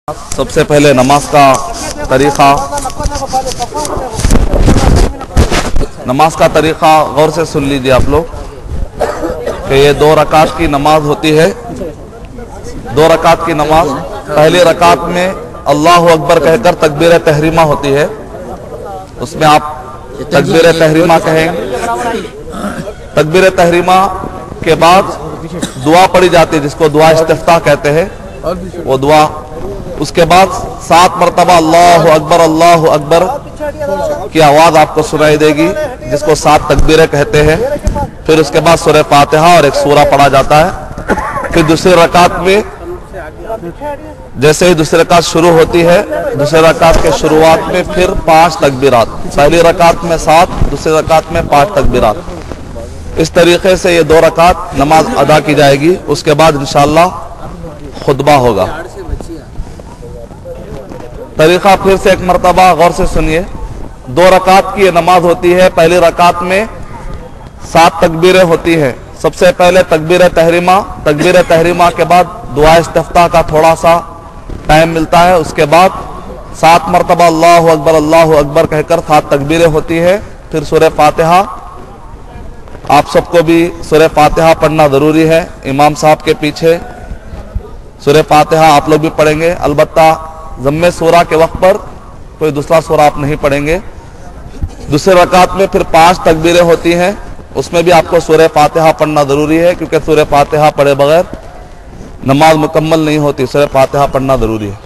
सबसे पहले नमाज का तरीक़ा गौर से सुन लीजिए आप लोग कि ये 2 रकात की नमाज होती है। 2 रकात की नमाज, पहली रकात में अल्लाह अकबर कहकर तकबीर तहरीमा होती है, उसमें आप तकबीर तहरीमा कहेंगे। तकबीर तहरीमा के बाद दुआ पढ़ी जाती है जिसको दुआ इस्तिफ्ताह कहते हैं, वो दुआ। उसके बाद 7 मरतबा अल्लाह अकबर की आवाज आपको सुनाई देगी जिसको 7 तकबीरें कहते हैं। फिर उसके बाद सूरह फातिहा और एक सूरा पढ़ा जाता है। फिर दूसरी रकात में जैसे ही दूसरी रकात शुरू होती है, दूसरी रकात के शुरुआत में फिर 5 तकबीरात, पहली रकात में 7, दूसरी रकात में 5 तकबीरात। इस तरीके से ये 2 रकात नमाज अदा की जाएगी। उसके बाद इंशाअल्लाह खुतबा होगा। तरीका फिर से एक मरतबा गौर से सुनिए। 2 रकात की ये नमाज होती है। पहली रकात में 7 तकबीरें होती हैं। सबसे पहले तकबीर तहरीमा के बाद दुआ इस्तिफ्ताह का थोड़ा सा टाइम मिलता है। उसके बाद 7 मरतबा अल्लाह अकबर कहकर 7 तकबीरें होती है। फिर सूरह फातिहा, आप सबको भी सूरह फातिहा पढ़ना ज़रूरी है। इमाम साहब के पीछे सूरह फातिहा आप लोग भी पढ़ेंगे। अलबत्ता ज़म्मे सूरा के वक्त पर कोई दूसरा सूरा आप नहीं पढ़ेंगे। दूसरे रकात में फिर 5 तकबीरें होती हैं, उसमें भी आपको सूरह फातिहा पढ़ना ज़रूरी है, क्योंकि सूरह फातिहा पढ़े बगैर नमाज मुकम्मल नहीं होती। सूरह फातिहा पढ़ना ज़रूरी है।